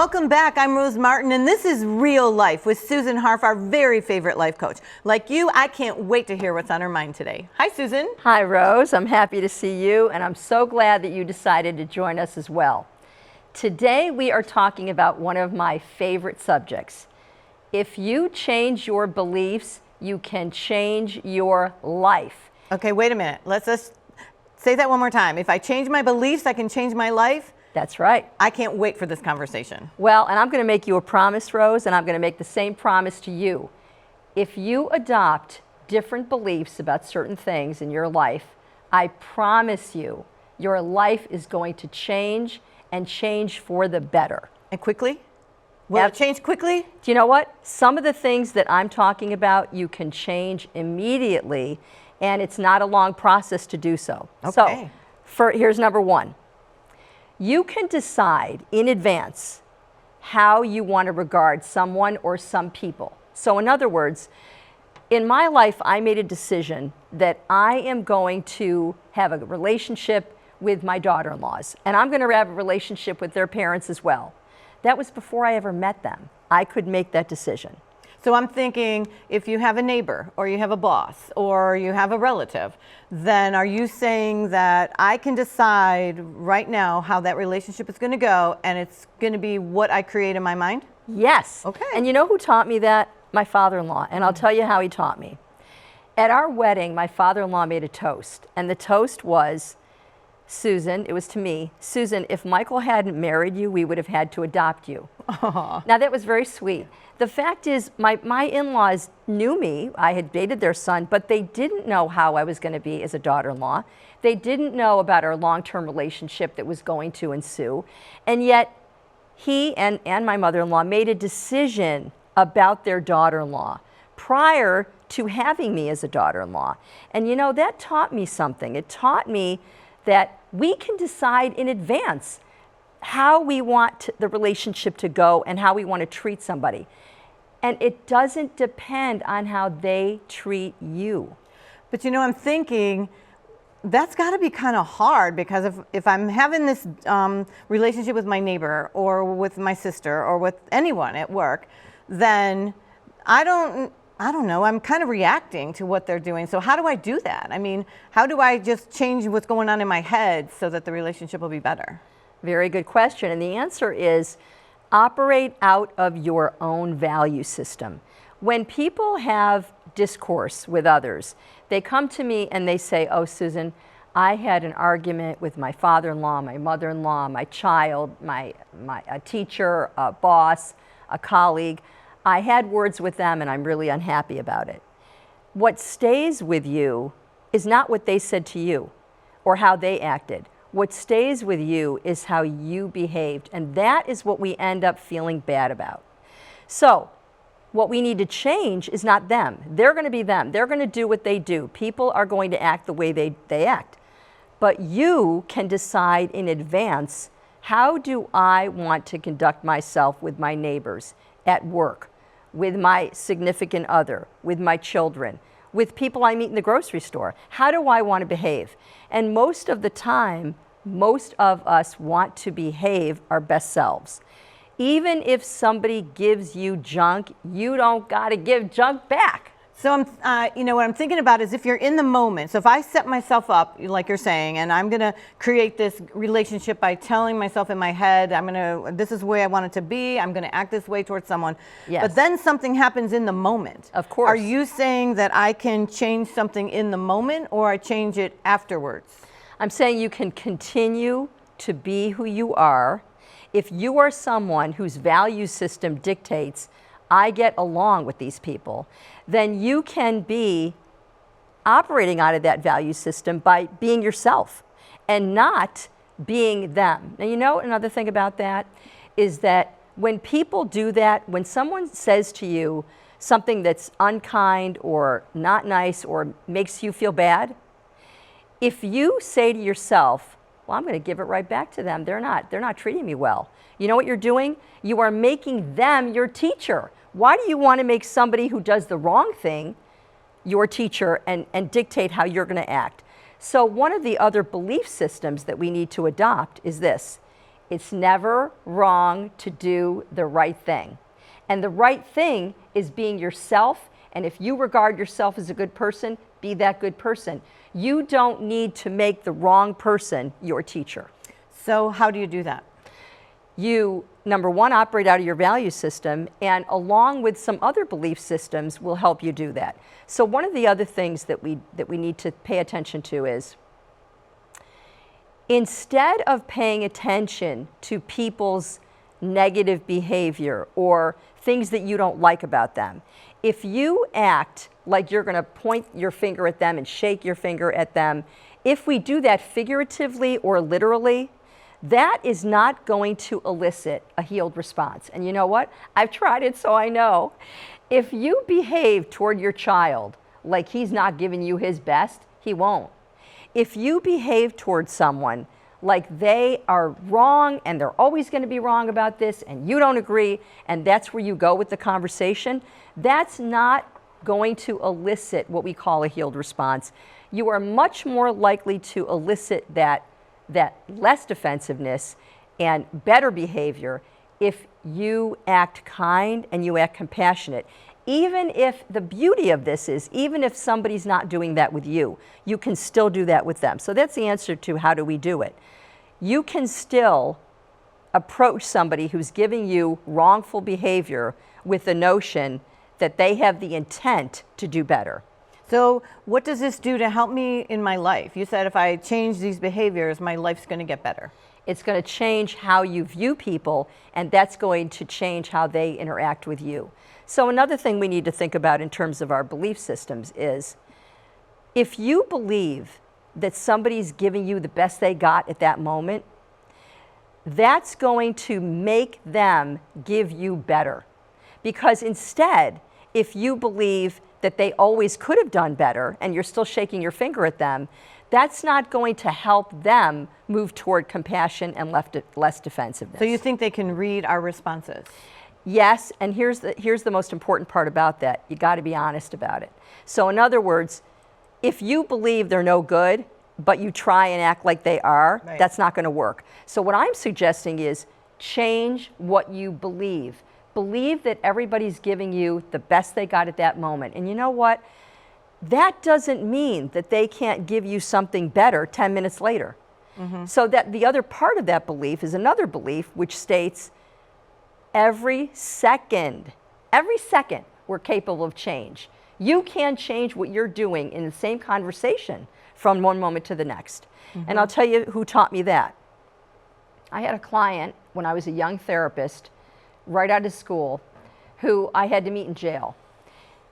Welcome back. I'm Rose Martin, and this is Real Life with Susan Harf, our very favorite life coach. Like you, I can't wait to hear what's on her mind today. Hi, Susan. Hi, Rose. I'm happy to see you, and I'm so glad that you decided to join us as well. Today, we are talking about one of my favorite subjects. If you change your beliefs, you can change your life. Okay, wait a minute. Let's just say that one more time. If I change my beliefs, I can change my life? That's right. I can't wait for this conversation. Well, and I'm going to make you a promise, Rose, and I'm going to make the same promise to you. If you adopt different beliefs about certain things in your life, I promise you, your life is going to change and change for the better. And quickly? Will it change quickly? Do you know what? Some of the things that I'm talking about, you can change immediately, and it's not a long process to do so. Okay. So, here's number one. You can decide in advance how you want to regard someone or some people. So in other words, in my life, I made a decision that I am going to have a relationship with my daughter-in-laws, and I'm going to have a relationship with their parents as well. That was before I ever met them. I could make that decision. So I'm thinking, if you have a neighbor or you have a boss or you have a relative, then are you saying that I can decide right now how that relationship is going to go, and it's going to be what I create in my mind? Yes. Okay. And you know who taught me that? My father-in-law. And I'll tell you how he taught me. At our wedding, my father-in-law made a toast. And the toast was, Susan, it was to me, Susan, if Michael hadn't married you, we would have had to adopt you. Aww. Now, that was very sweet. The fact is, my in-laws knew me. I had dated their son, but they didn't know how I was going to be as a daughter-in-law. They didn't know about our long-term relationship that was going to ensue. And yet, he and my mother-in-law made a decision about their daughter-in-law prior to having me as a daughter-in-law. And you know, that taught me something. It taught me that we can decide in advance how we want the relationship to go and how we want to treat somebody. And it doesn't depend on how they treat you. But you know, I'm thinking, that's got to be kind of hard, because if I'm having this relationship with my neighbor or with my sister or with anyone at work, then I don't know, I'm kind of reacting to what they're doing. So how do I do that? I mean, how do I just change what's going on in my head so that the relationship will be better? Very good question. And the answer is operate out of your own value system. When people have discourse with others, they come to me and they say, oh, Susan, I had an argument with my father-in-law, my mother-in-law, my child, a teacher, a boss, a colleague. I had words with them and I'm really unhappy about it. What stays with you is not what they said to you or how they acted. What stays with you is how you behaved, and that is what we end up feeling bad about. So what we need to change is not them. They're going to be them. They're going to do what they do. People are going to act the way they act. But you can decide in advance, how do I want to conduct myself with my neighbors, at work, with my significant other, with my children, with people I meet in the grocery store? How do I want to behave? And most of the time, most of us want to behave our best selves. Even if somebody gives you junk, you don't got to give junk back. So you know, what I'm thinking about is if you're in the moment. So if I set myself up, like you're saying, and I'm going to create this relationship by telling myself in my head, this is the way I want it to be. I'm going to act this way towards someone. Yes. But then something happens in the moment. Of course. Are you saying that I can change something in the moment, or I change it afterwards? I'm saying you can continue to be who you are. If you are someone whose value system dictates, I get along with these people, then you can be operating out of that value system by being yourself and not being them. Now, you know, another thing about that is that when people do that, when someone says to you something that's unkind or not nice or makes you feel bad, if you say to yourself, well, I'm going to give it right back to them. They're not treating me well. You know what you're doing? You are making them your teacher. Why do you want to make somebody who does the wrong thing your teacher and dictate how you're going to act? So one of the other belief systems that we need to adopt is this. It's never wrong to do the right thing. And the right thing is being yourself. And if you regard yourself as a good person, be that good person. You don't need to make the wrong person your teacher. So how do you do that? You, number one, operate out of your value system, and along with some other belief systems will help you do that. So one of the other things that we need to pay attention to is, instead of paying attention to people's negative behavior or things that you don't like about them, if you act like you're going to point your finger at them and shake your finger at them, if we do that figuratively or literally, that is not going to elicit a healed response. And you know what? I've tried it, so I know. If you behave toward your child like he's not giving you his best, he won't. If you behave towards someone like they are wrong and they're always going to be wrong about this and you don't agree, and that's where you go with the conversation, that's not going to elicit what we call a healed response. You are much more likely to elicit that less defensiveness and better behavior if you act kind and you act compassionate. Even if the beauty of this is, even if somebody's not doing that with you, you can still do that with them. So that's the answer to how do we do it. You can still approach somebody who's giving you wrongful behavior with the notion that they have the intent to do better. So what does this do to help me in my life? You said if I change these behaviors, my life's going to get better. It's going to change how you view people, and that's going to change how they interact with you. So another thing we need to think about in terms of our belief systems is, if you believe that somebody's giving you the best they got at that moment, that's going to make them give you better. Because instead, if you believe that they always could have done better and you're still shaking your finger at them, that's not going to help them move toward compassion and less defensiveness. So you think they can read our responses? Yes, and here's the most important part about that. You got to be honest about it. So in other words, if you believe they're no good, but you try and act like they are, right, that's not going to work. So what I'm suggesting is change what you believe. Believe that everybody's giving you the best they got at that moment. And you know what? That doesn't mean that they can't give you something better 10 minutes later. Mm-hmm. So that the other part of that belief is another belief which states every second we're capable of change. You can change what you're doing in the same conversation from one moment to the next. Mm-hmm. And I'll tell you who taught me that. I had a client when I was a young therapist right out of school who I had to meet in jail.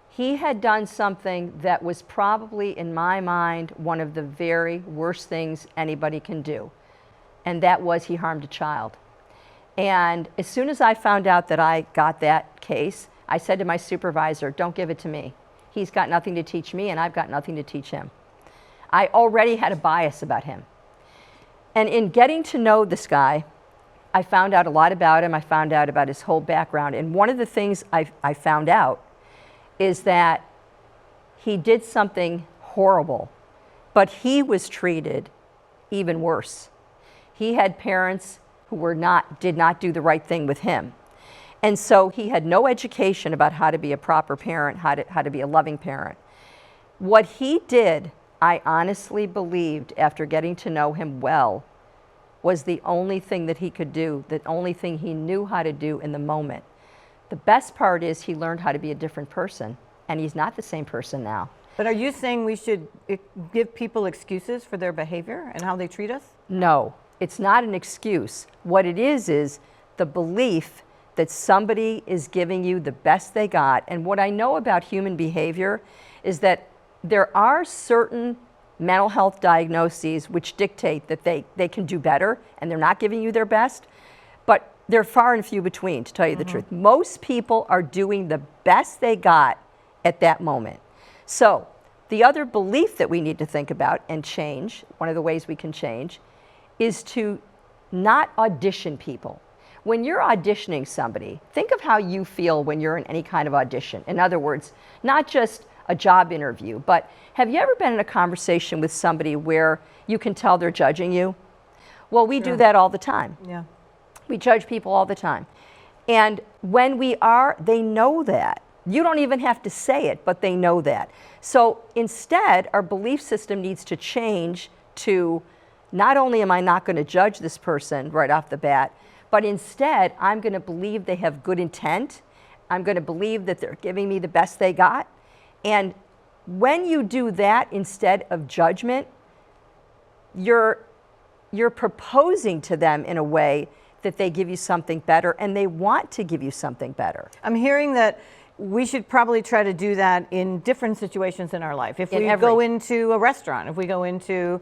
He had done something that was probably, in my mind, one of the very worst things anybody can do. And that was he harmed a child. And as soon as I found out that I got that case, I said to my supervisor, don't give it to me. He's got nothing to teach me and I've got nothing to teach him. I already had a bias about him. And in getting to know this guy, I found out a lot about him. I found out about his whole background. And one of the things I found out is that he did something horrible, but he was treated even worse. He had parents who did not do the right thing with him. And so he had no education about how to be a proper parent, how to be a loving parent. What he did, I honestly believed, after getting to know him well, was the only thing that he could do, the only thing he knew how to do in the moment. The best part is he learned how to be a different person, and he's not the same person now. But are you saying we should give people excuses for their behavior and how they treat us? No, it's not an excuse. What it is the belief that somebody is giving you the best they got. And what I know about human behavior is that there are certain mental health diagnoses which dictate that they can do better and they're not giving you their best, but they're far and few between, to tell you the truth. Most people are doing the best they got at that moment. So the other belief that we need to think about and change, one of the ways we can change, is to not audition people. When you're auditioning somebody, think of how you feel when you're in any kind of audition. In other words, not just a job interview, but have you ever been in a conversation with somebody where you can tell they're judging you? Well, we do that all the time. Yeah. We judge people all the time. And when we are, they know that. You don't even have to say it, but they know that. So instead, our belief system needs to change to not only am I not going to judge this person right off the bat, but instead I'm going to believe they have good intent. I'm going to believe that they're giving me the best they got. And when you do that instead of judgment, you're proposing to them in a way that they give you something better, and they want to give you something better. I'm hearing that we should probably try to do that in different situations in our life. If we go into a restaurant, if we go into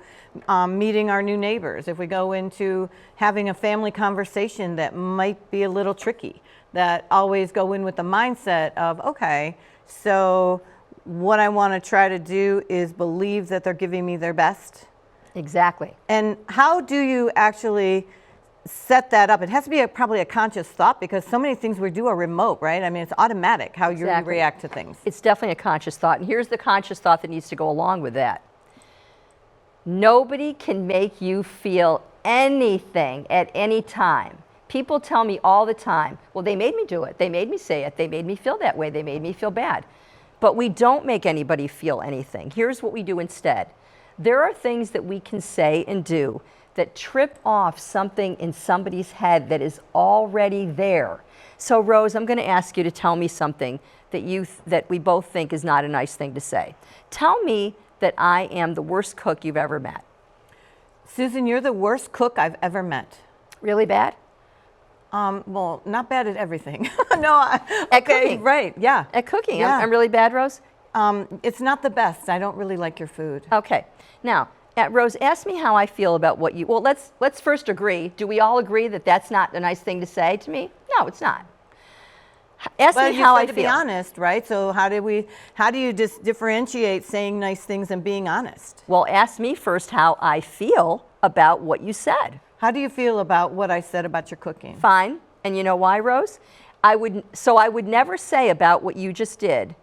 meeting our new neighbors, if we go into having a family conversation that might be a little tricky, that always go in with the mindset of, okay, so what I want to try to do is believe that they're giving me their best. Exactly. And how do you actually set that up? It has to be probably a conscious thought, because so many things we do are remote, right? I mean, it's automatic how you react to things. It's definitely a conscious thought. And here's the conscious thought that needs to go along with that. Nobody can make you feel anything at any time. People tell me all the time, well, they made me do it. They made me say it. They made me feel that way. They made me feel bad. But we don't make anybody feel anything. Here's what we do instead. There are things that we can say and do that trip off something in somebody's head that is already there. So Rose, I'm going to ask you to tell me something that we both think is not a nice thing to say. Tell me that I am the worst cook you've ever met. Susan, you're the worst cook I've ever met. Really bad? Well, not bad at everything. No, at cooking. Right, yeah. At cooking, yeah. I'm really bad, Rose? It's not the best. I don't really like your food. Okay. Now, Rose, ask me how I feel about what you, well, let's first agree. Do we all agree that that's not a nice thing to say to me? No, it's not. Ask me how I feel. To be honest, right? So how do you differentiate saying nice things and being honest? Well, ask me first how I feel about what you said. How do you feel about what I said about your cooking? Fine. And you know why, Rose? I would never say about what you just did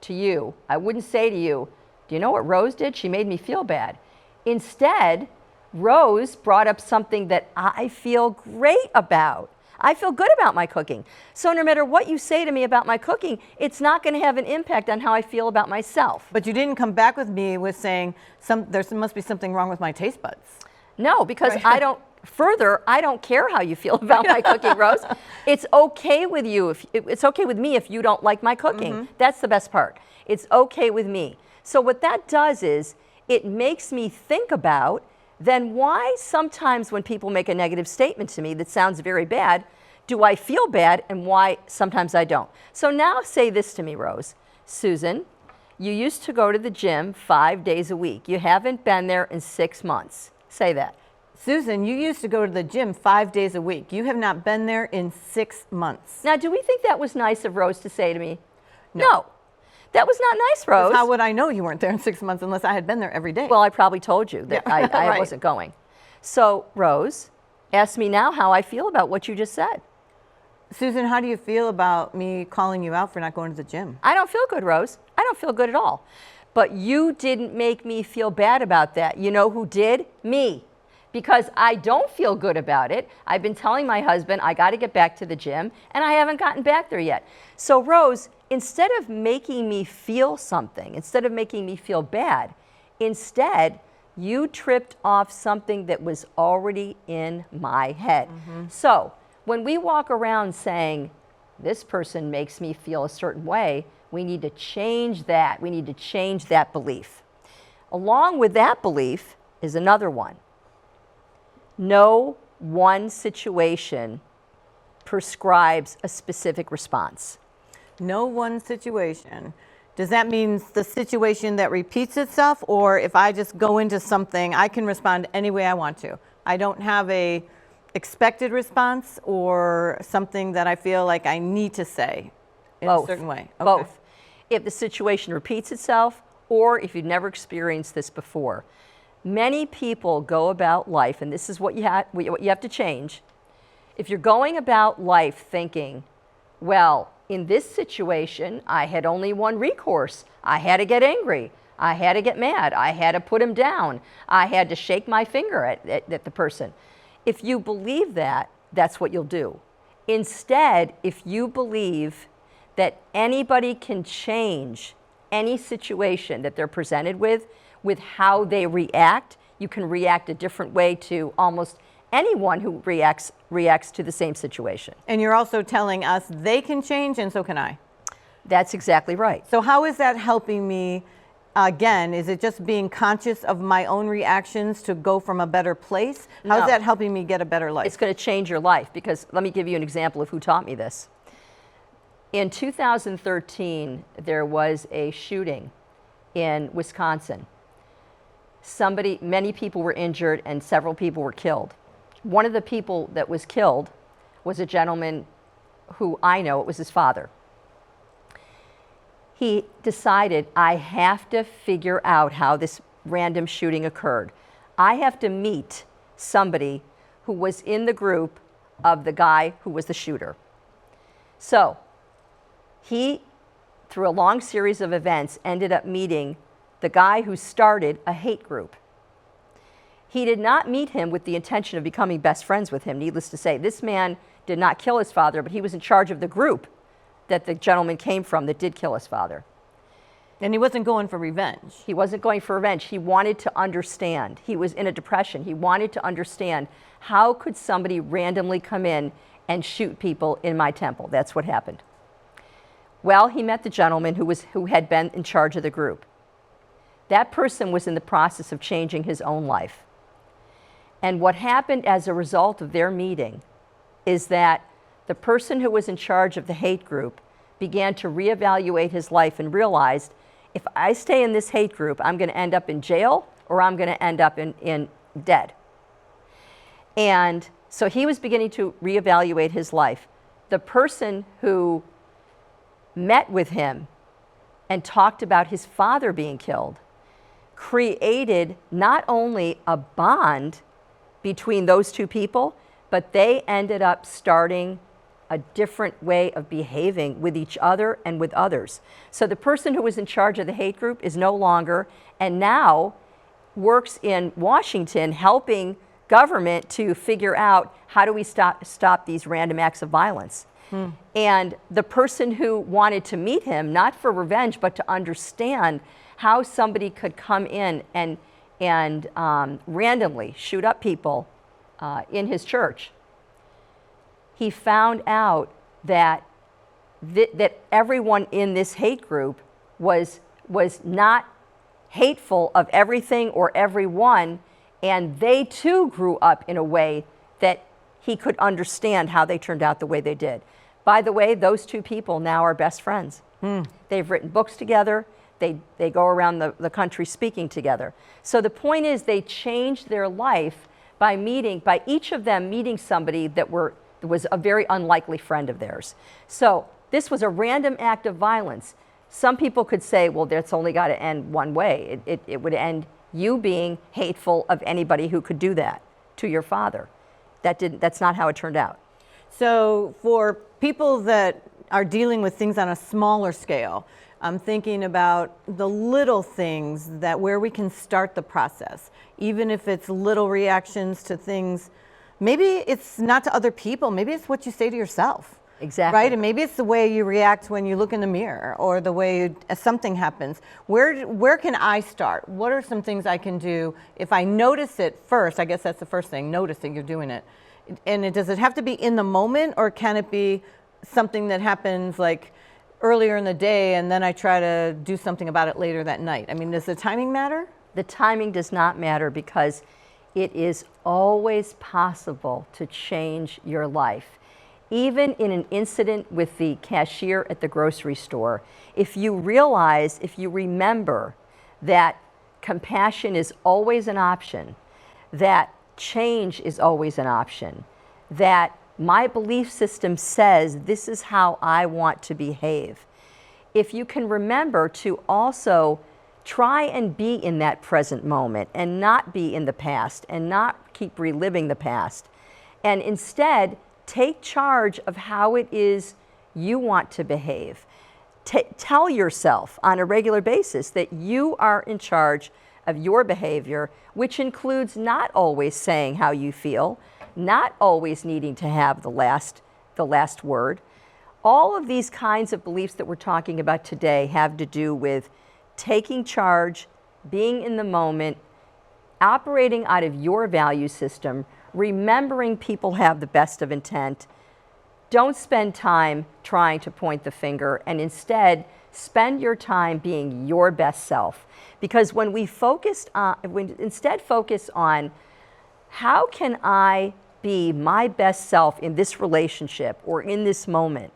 to you. I wouldn't say to you, do you know what Rose did? She made me feel bad. Instead, Rose brought up something that I feel great about. I feel good about my cooking. So no matter what you say to me about my cooking, it's not going to have an impact on how I feel about myself. But you didn't come back with me with saying there must be something wrong with my taste buds. No, because I don't care how you feel about my cooking, Rose. It's okay with you. It's okay with me if you don't like my cooking. Mm-hmm. That's the best part. It's okay with me. So what that does is it makes me think about then why sometimes when people make a negative statement to me that sounds very bad, do I feel bad, and why sometimes I don't. So now say this to me, Rose. Susan, you used to go to the gym 5 days a week. You haven't been there in 6 months. Say that. Susan, you used to go to the gym 5 days a week. You have not been there in 6 months. Now, do we think that was nice of Rose to say to me? No. That was not nice, Rose. How would I know you weren't there in 6 months unless I had been there every day? Well, I probably told you that I right. wasn't going. So, Rose, ask me now how I feel about what you just said. Susan, how do you feel about me calling you out for not going to the gym? I don't feel good, Rose. I don't feel good at all. But you didn't make me feel bad about that. You know who did? Me. Because I don't feel good about it. I've been telling my husband I got to get back to the gym, and I haven't gotten back there yet. So, Rose, instead of making me feel something, instead of making me feel bad, instead, you tripped off something that was already in my head. Mm-hmm. So, when we walk around saying, this person makes me feel a certain way, we need to change that. We need to change that belief. Along with that belief is another one. No one situation prescribes a specific response. No one situation. Does that mean the situation that repeats itself, or if I just go into something, I can respond any way I want to? I don't have a expected response or something that I feel like I need to say in a certain way? Okay. Both. If the situation repeats itself, or if you've never experienced this before. Many people go about life, and this is what you have to change. If you're going about life thinking, well, in this situation, I had only one recourse. I had to get angry. I had to get mad. I had to put him down. I had to shake my finger at the person. If you believe that, that's what you'll do. Instead, if you believe that anybody can change any situation that they're presented with how they react, you can react a different way to almost anyone who reacts to the same situation. And you're also telling us they can change, and so can I. That's exactly right. So how is that helping me? Again, is it just being conscious of my own reactions to go from a better place? How's No. that helping me get a better life? It's going to change your life, because let me give you an example of who taught me this. In 2013, there was a shooting in Wisconsin. Many people were injured and several people were killed. One of the people that was killed was a gentleman who I know, it was his father. He decided, I have to figure out how this random shooting occurred. I have to meet somebody who was in the group of the guy who was the shooter. So he, through a long series of events, ended up meeting the guy who started a hate group. He did not meet him with the intention of becoming best friends with him. Needless to say, this man did not kill his father, but he was in charge of the group that the gentleman came from that did kill his father. And he wasn't going for revenge. He wasn't going for revenge. He wanted to understand. He was in a depression. He wanted to understand, how could somebody randomly come in and shoot people in my temple? That's what happened. Well, he met the gentleman who had been in charge of the group. That person was in the process of changing his own life. And what happened as a result of their meeting is that the person who was in charge of the hate group began to reevaluate his life and realized, if I stay in this hate group, I'm going to end up in jail or I'm going to end up in dead. And so he was beginning to reevaluate his life. The person who met with him and talked about his father being killed created not only a bond between those two people, but they ended up starting a different way of behaving with each other and with others. So the person who was in charge of the hate group is no longer, and now works in Washington helping government to figure out, how do we stop these random acts of violence? And the person who wanted to meet him, not for revenge, but to understand how somebody could come in and randomly shoot up people in his church, he found out that that everyone in this hate group was not hateful of everything or everyone, and they too grew up in a way that he could understand how they turned out the way they did. By the way, those two people now are best friends. They've written books together. They go around the country speaking together. So the point is, they changed their life by each of them meeting somebody that was a very unlikely friend of theirs. So this was a random act of violence. Some people could say, well, that's only got to end one way. It would end you being hateful of anybody who could do that to your father. That's not how it turned out. So for people that are dealing with things on a smaller scale, I'm thinking about the little things where we can start the process, even if it's little reactions to things. Maybe it's not to other people, maybe it's what you say to yourself. Exactly. Right? And maybe it's the way you react when you look in the mirror, or the way something happens. Where can I start? What are some things I can do if I notice it first? I guess that's the first thing, noticing you're doing it. And does it have to be in the moment, or can it be something that happens like earlier in the day and then I try to do something about it later that night? I mean, does the timing matter? The timing does not matter, because it is always possible to change your life. Even in an incident with the cashier at the grocery store, if you remember that compassion is always an option, that change is always an option, that my belief system says this is how I want to behave. If you can remember to also try and be in that present moment and not be in the past and not keep reliving the past, and instead take charge of how it is you want to behave. Tell yourself on a regular basis that you are in charge of your behavior, which includes not always saying how you feel, not always needing to have the last word. All of these kinds of beliefs that we're talking about today have to do with taking charge, being in the moment, operating out of your value system, remembering people have the best of intent. Don't spend time trying to point the finger, and instead spend your time being your best self. Because when we instead focus on how can I be my best self in this relationship or in this moment,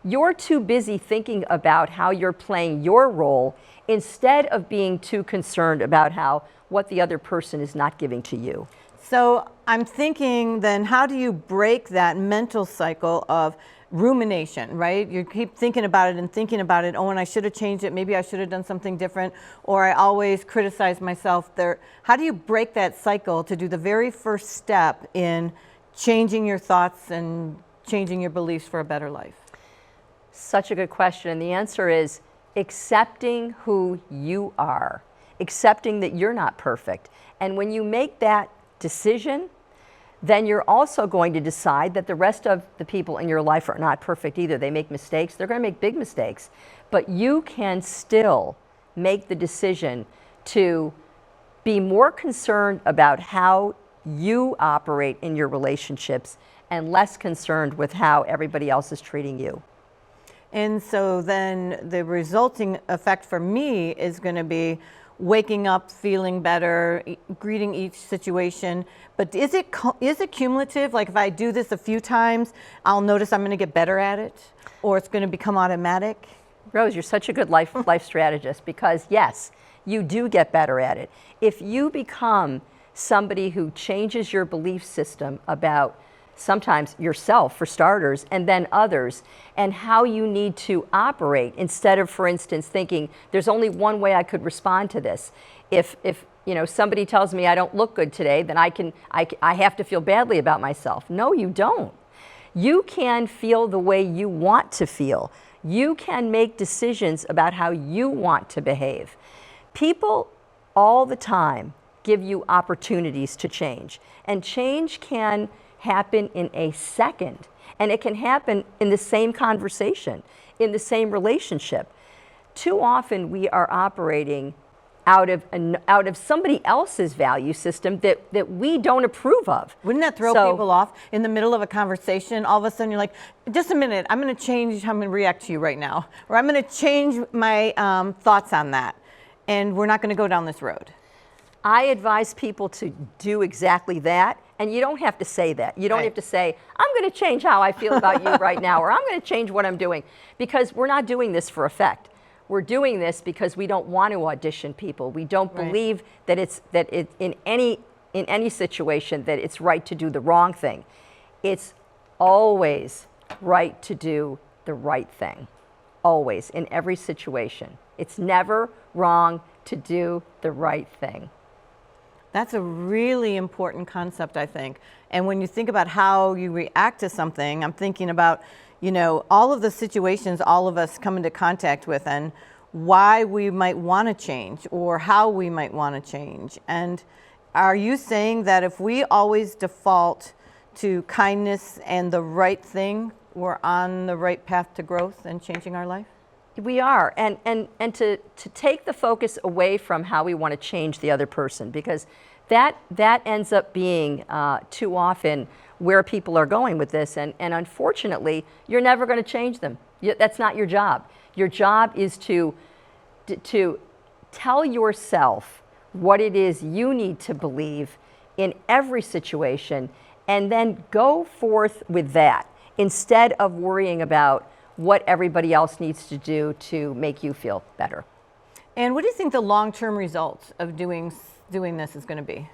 you're too busy thinking about how you're playing your role instead of being too concerned about what the other person is not giving to you. So I'm thinking then, how do you break that mental cycle of rumination, right? You keep thinking about it and thinking about it. Oh, and I should have changed it. Maybe I should have done something different. Or I always criticize myself there. How do you break that cycle to do the very first step in changing your thoughts and changing your beliefs for a better life? Such a good question. And the answer is accepting who you are, accepting that you're not perfect. And when you make that decision, then you're also going to decide that the rest of the people in your life are not perfect either. They make mistakes. They're going to make big mistakes. But you can still make the decision to be more concerned about how you operate in your relationships and less concerned with how everybody else is treating you. And so then the resulting effect for me is going to be waking up feeling better, greeting each situation. But is it cumulative? Like if I do this a few times, I'll notice I'm going to get better at it, or it's going to become automatic? Rose, you're such a good life strategist, because yes, you do get better at it. If you become somebody who changes your belief system about sometimes yourself for starters, and then others, and how you need to operate, instead of, for instance, thinking there's only one way I could respond to this. If somebody tells me I don't look good today, then I have to feel badly about myself. No, you don't. You can feel the way you want to feel. You can make decisions about how you want to behave. People all the time give you opportunities to change, and change can happen in a second, and it can happen in the same conversation, in the same relationship. Too often we are operating out of somebody else's value system that we don't approve of. Wouldn't that throw people off in the middle of a conversation? All of a sudden you're like, just a minute, I'm going to change how I'm going to react to you right now, or I'm going to change my thoughts on that, and we're not going to go down this road. I advise people to do exactly that. And you don't have to say that. You don't have to say, I'm going to change how I feel about you right now, or I'm going to change what I'm doing. Because we're not doing this for effect. We're doing this because we don't want to audition people. We don't believe that in any situation that it's right to do the wrong thing. It's always right to do the right thing. Always, in every situation. It's never wrong to do the right thing. That's a really important concept, I think. And when you think about how you react to something, I'm thinking about, all of the situations all of us come into contact with and why we might want to change or how we might want to change. And are you saying that if we always default to kindness and the right thing, we're on the right path to growth and changing our life? We are, and to take the focus away from how we want to change the other person, because that ends up being too often where people are going with this, and unfortunately, you're never going to change them. That's not your job. Your job is to tell yourself what it is you need to believe in every situation, and then go forth with that, instead of worrying about what everybody else needs to do to make you feel better. And what do you think the long-term results of doing this is going to be?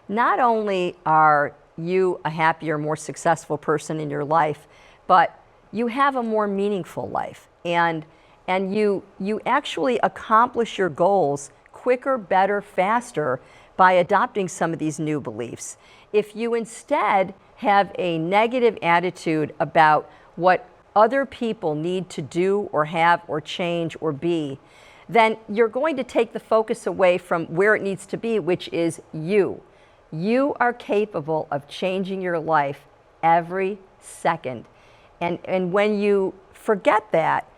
Not only are you a happier, more successful person in your life, but you have a more meaningful life, and you actually accomplish your goals quicker, better, faster by adopting some of these new beliefs. If you instead have a negative attitude about what other people need to do or have or change or be, then you're going to take the focus away from where it needs to be, which is you. You are capable of changing your life every second. And when you forget that,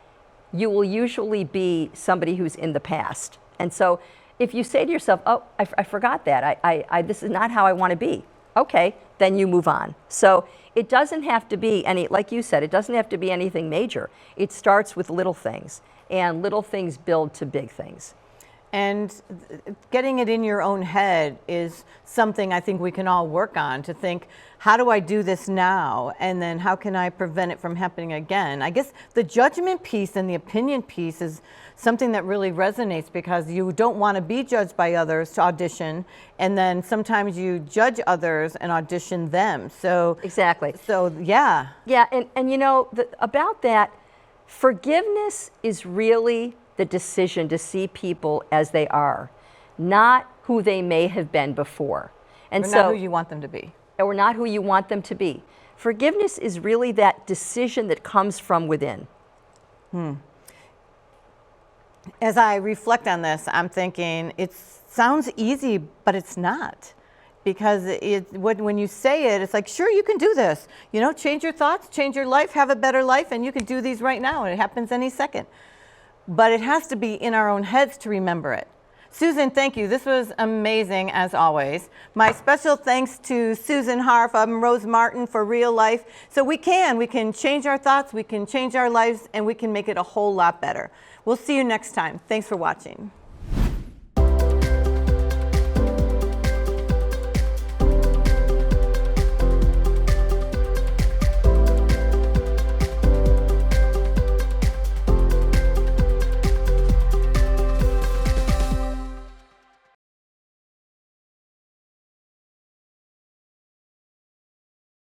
you will usually be somebody who's in the past. And so if you say to yourself, oh, I forgot that, this is not how I want to be, okay, then you move on. So it doesn't have to be any, like you said, it doesn't have to be anything major. It starts with little things, and little things build to big things. And getting it in your own head is something I think we can all work on, to think, how do I do this now? And then how can I prevent it from happening again? I guess the judgment piece and the opinion piece is something that really resonates, because you don't want to be judged by others to audition. And then sometimes you judge others and audition them. So exactly. So yeah. Yeah, and you know, about that, forgiveness is really the decision to see people as they are, not who they may have been before. And or so, not who you want them to be. Or not who you want them to be. Forgiveness is really that decision that comes from within. As I reflect on this, I'm thinking it sounds easy, but it's not. Because when you say it, it's like, sure, you can do this. You know, change your thoughts, change your life, have a better life, and you can do these right now, and it happens any second. But it has to be in our own heads to remember it. Susan, thank you. This was amazing, as always. My special thanks to Susan Harf and Rose Martin for Real Life. So we can change our thoughts, we can change our lives, and we can make it a whole lot better. We'll see you next time. Thanks for watching.